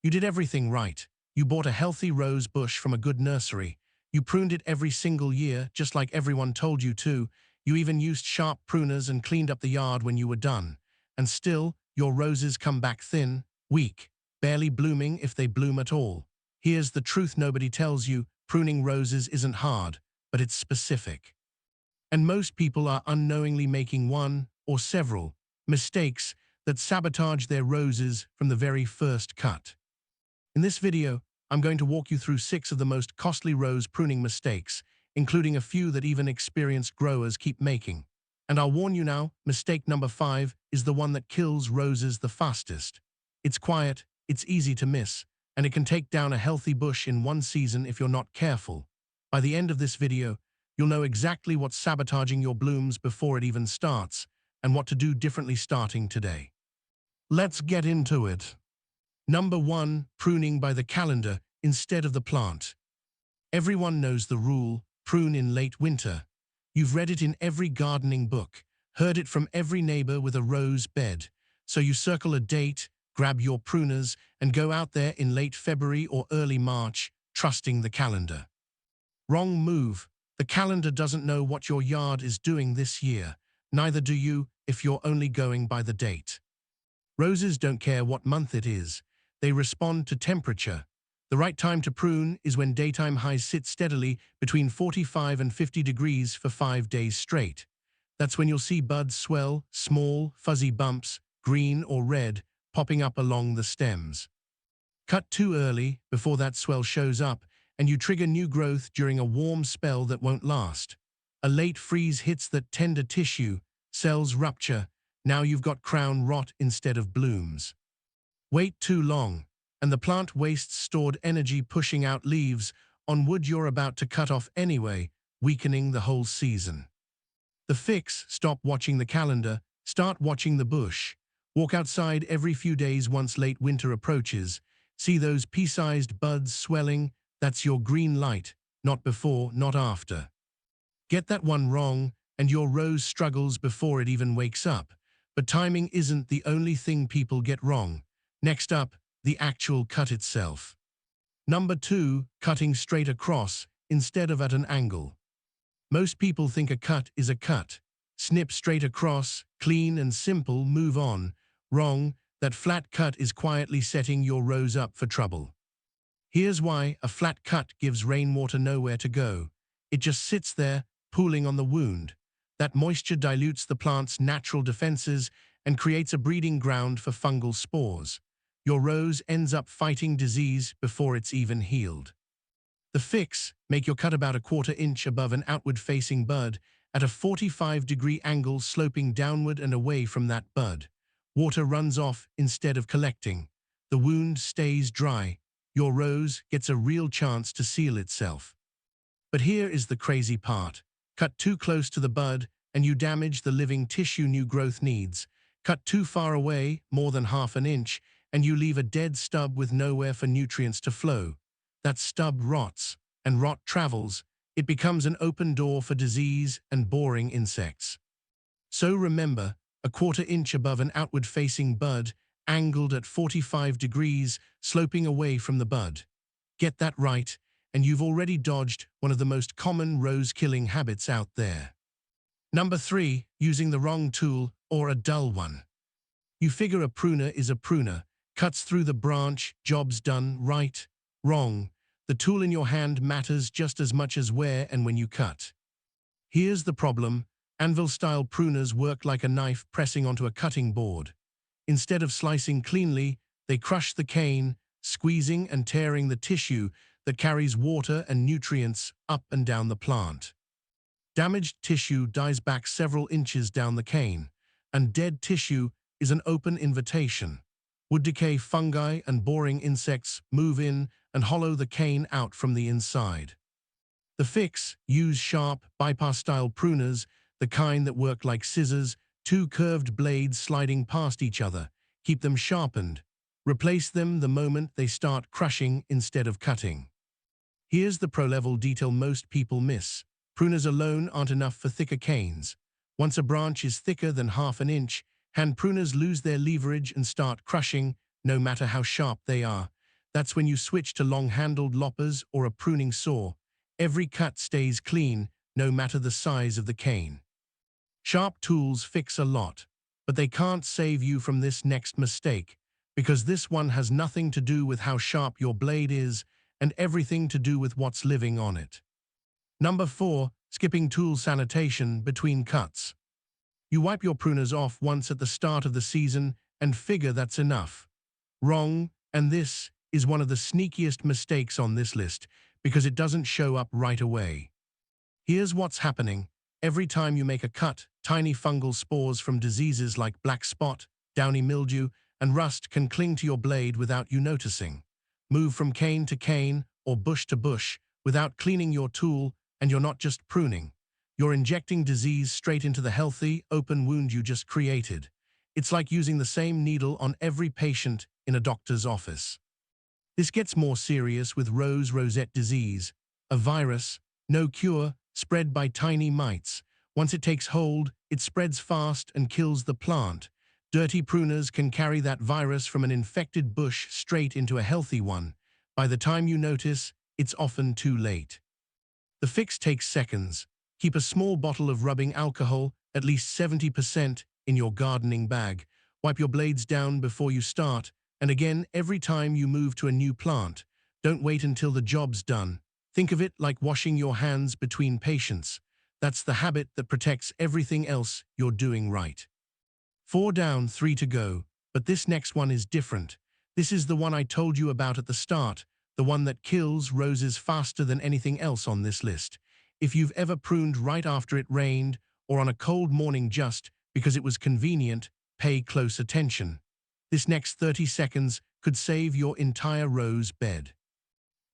You did everything right. You bought a healthy rose bush from a good nursery. You pruned it every single year, just like everyone told you to. You even used sharp pruners and cleaned up the yard when you were done. And still, your roses come back thin, weak, barely blooming if they bloom at all. Here's the truth nobody tells you: pruning roses isn't hard, but it's specific. And most people are unknowingly making one, or several, mistakes that sabotage their roses from the very first cut. In this video, I'm going to walk you through 6 of the most costly rose pruning mistakes, including a few that even experienced growers keep making. And I'll warn you now, mistake number 5 is the one that kills roses the fastest. It's quiet, it's easy to miss, and it can take down a healthy bush in one season if you're not careful. By the end of this video, you'll know exactly what's sabotaging your blooms before it even starts, and what to do differently starting today. Let's get into it. Number 1. Pruning by the calendar instead of the plant. Everyone knows the rule: prune in late winter. You've read it in every gardening book, heard it from every neighbor with a rose bed. So you circle a date, grab your pruners, and go out there in late February or early March, trusting the calendar. Wrong move. The calendar doesn't know what your yard is doing this year. Neither do you if you're only going by the date. Roses don't care what month it is. They respond to temperature. The right time to prune is when daytime highs sit steadily between 45 and 50 degrees for 5 days straight. That's when you'll see buds swell, small, fuzzy bumps, green or red, popping up along the stems. Cut too early, before that swell shows up, and you trigger new growth during a warm spell that won't last. A late freeze hits that tender tissue, cells rupture. Now you've got crown rot instead of blooms. Wait too long, and the plant wastes stored energy pushing out leaves on wood you're about to cut off anyway, weakening the whole season. The fix: stop watching the calendar, start watching the bush. Walk outside every few days once late winter approaches. See those pea-sized buds swelling? That's your green light, not before, not after. Get that one wrong, and your rose struggles before it even wakes up. But timing isn't the only thing people get wrong. Next up, the actual cut itself. Number 2. Cutting straight across instead of at an angle. Most people think a cut is a cut. Snip straight across, clean and simple, move on. Wrong. That flat cut is quietly setting your rose up for trouble. Here's why: a flat cut gives rainwater nowhere to go. It just sits there, pooling on the wound. That moisture dilutes the plant's natural defenses and creates a breeding ground for fungal spores. Your rose ends up fighting disease before it's even healed. The fix: make your cut about a 1/4 inch above an outward-facing bud, at a 45-degree angle sloping downward and away from that bud. Water runs off instead of collecting. The wound stays dry. Your rose gets a real chance to seal itself. But here is the crazy part. Cut too close to the bud, and you damage the living tissue new growth needs. Cut too far away, more than 1/2 inch, and you leave a dead stub with nowhere for nutrients to flow. That stub rots, and rot travels. It becomes an open door for disease and boring insects. So remember, a 1/4 inch above an outward-facing bud, angled at 45 degrees, sloping away from the bud. Get that right, and you've already dodged one of the most common rose-killing habits out there. Number 3. Using the wrong tool, or a dull one. You figure a pruner is a pruner, cuts through the branch, job's done, right? Wrong. The tool in your hand matters just as much as where and when you cut. Here's the problem: anvil-style pruners work like a knife pressing onto a cutting board. Instead of slicing cleanly, they crush the cane, squeezing and tearing the tissue that carries water and nutrients up and down the plant. Damaged tissue dies back several inches down the cane, and dead tissue is an open invitation. Wood decay, fungi, and boring insects move in and hollow the cane out from the inside. The fix: use sharp, bypass-style pruners, the kind that work like scissors, 2 curved blades sliding past each other. Keep them sharpened. Replace them the moment they start crushing instead of cutting. Here's the pro-level detail most people miss: pruners alone aren't enough for thicker canes. Once a branch is thicker than 1/2 inch, hand pruners lose their leverage and start crushing, no matter how sharp they are. That's when you switch to long-handled loppers or a pruning saw. Every cut stays clean, no matter the size of the cane. Sharp tools fix a lot, but they can't save you from this next mistake, because this one has nothing to do with how sharp your blade is and everything to do with what's living on it. Number 4, skipping tool sanitation between cuts. You wipe your pruners off once at the start of the season and figure that's enough. Wrong, and this is one of the sneakiest mistakes on this list because it doesn't show up right away. Here's what's happening. Every time you make a cut, tiny fungal spores from diseases like black spot, downy mildew, and rust can cling to your blade without you noticing. Move from cane to cane or bush to bush without cleaning your tool, and you're not just pruning. You're injecting disease straight into the healthy, open wound you just created. It's like using the same needle on every patient in a doctor's office. This gets more serious with rosette disease, a virus, no cure, spread by tiny mites. Once it takes hold, it spreads fast and kills the plant. Dirty pruners can carry that virus from an infected bush straight into a healthy one. By the time you notice, it's often too late. The fix takes seconds. Keep a small bottle of rubbing alcohol, at least 70%, in your gardening bag. Wipe your blades down before you start, and again every time you move to a new plant. Don't wait until the job's done. Think of it like washing your hands between patients. That's the habit that protects everything else you're doing right. 4 down, 3 to go, but this next one is different. This is the one I told you about at the start, the one that kills roses faster than anything else on this list. If you've ever pruned right after it rained, or on a cold morning just because it was convenient, pay close attention. This next 30 seconds could save your entire rose bed.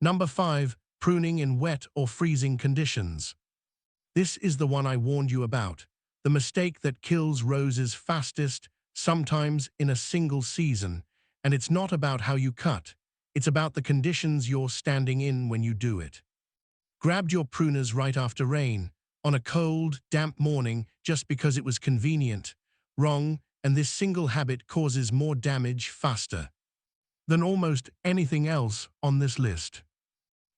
Number 5, pruning in wet or freezing conditions. This is the one I warned you about, the mistake that kills roses fastest, sometimes in a single season. And it's not about how you cut, it's about the conditions you're standing in when you do it. Grabbed your pruners right after rain, on a cold, damp morning just because it was convenient. Wrong, and this single habit causes more damage faster than almost anything else on this list.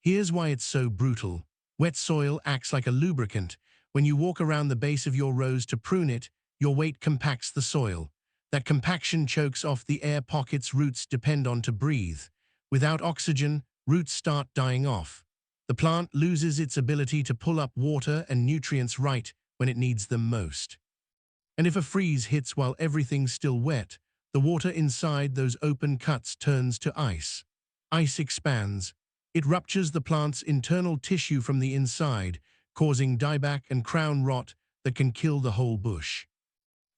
Here's why it's so brutal. Wet soil acts like a lubricant. When you walk around the base of your rose to prune it, your weight compacts the soil. That compaction chokes off the air pockets roots depend on to breathe. Without oxygen, roots start dying off. The plant loses its ability to pull up water and nutrients right when it needs them most. And if a freeze hits while everything's still wet, the water inside those open cuts turns to ice. Ice expands. It ruptures the plant's internal tissue from the inside, causing dieback and crown rot that can kill the whole bush.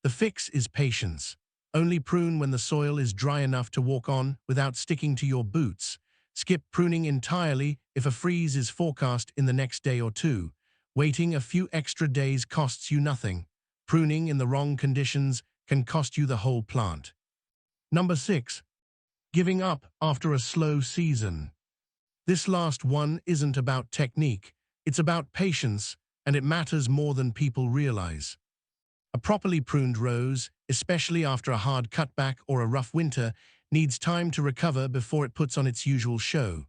The fix is patience. Only prune when the soil is dry enough to walk on without sticking to your boots. Skip pruning entirely if a freeze is forecast in the next day or two. Waiting a few extra days costs you nothing. Pruning in the wrong conditions can cost you the whole plant. Number 6. Giving up after a slow season. This last one isn't about technique, it's about patience, and it matters more than people realize. A properly pruned rose, especially after a hard cutback or a rough winter, needs time to recover before it puts on its usual show.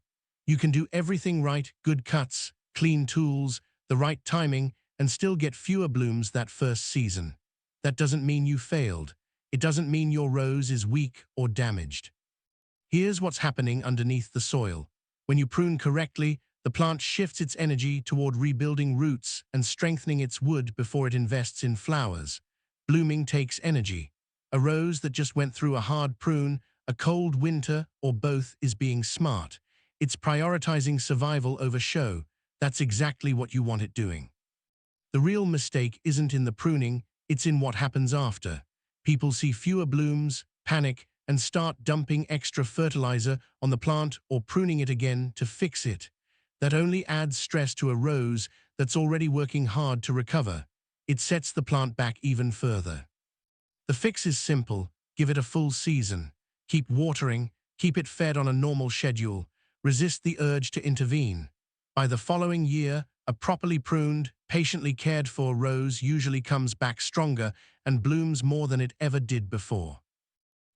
You can do everything right, good cuts, clean tools, the right timing, and still get fewer blooms that first season. That doesn't mean you failed. It doesn't mean your rose is weak or damaged. Here's what's happening underneath the soil. When you prune correctly, the plant shifts its energy toward rebuilding roots and strengthening its wood before it invests in flowers. Blooming takes energy. A rose that just went through a hard prune, a cold winter, or both is being smart. It's prioritizing survival over show. That's exactly what you want it doing. The real mistake isn't in the pruning, it's in what happens after. People see fewer blooms, panic, and start dumping extra fertilizer on the plant or pruning it again to fix it. That only adds stress to a rose that's already working hard to recover. It sets the plant back even further. The fix is simple. Give it a full season. Keep watering, keep it fed on a normal schedule. Resist the urge to intervene. By the following year, a properly pruned, patiently cared for rose usually comes back stronger and blooms more than it ever did before.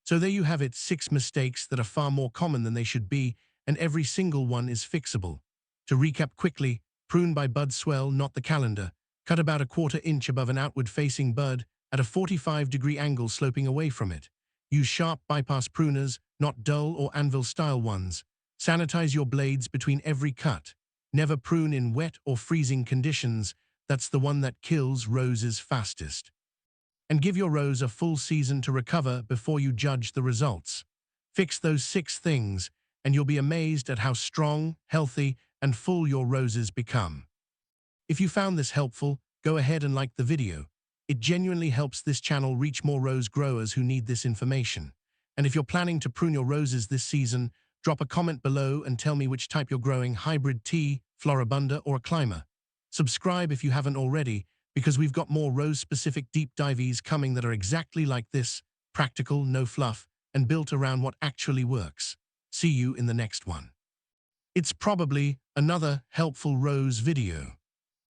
So there you have it, 6 mistakes that are far more common than they should be, and every single one is fixable. To recap quickly, prune by bud swell, not the calendar. Cut about a 1/4 inch above an outward-facing bud at a 45-degree angle sloping away from it. Use sharp bypass pruners, not dull or anvil-style ones. Sanitize your blades between every cut. Never prune in wet or freezing conditions. That's the one that kills roses fastest. And give your rose a full season to recover before you judge the results. Fix those 6 things, and you'll be amazed at how strong, healthy, and full your roses become. If you found this helpful, go ahead and like the video. It genuinely helps this channel reach more rose growers who need this information. And if you're planning to prune your roses this season, drop a comment below and tell me which type you're growing: hybrid tea, floribunda, or a climber. Subscribe if you haven't already, because we've got more rose-specific deep dives coming that are exactly like this, practical, no fluff, and built around what actually works. See you in the next one. It's probably another helpful rose video.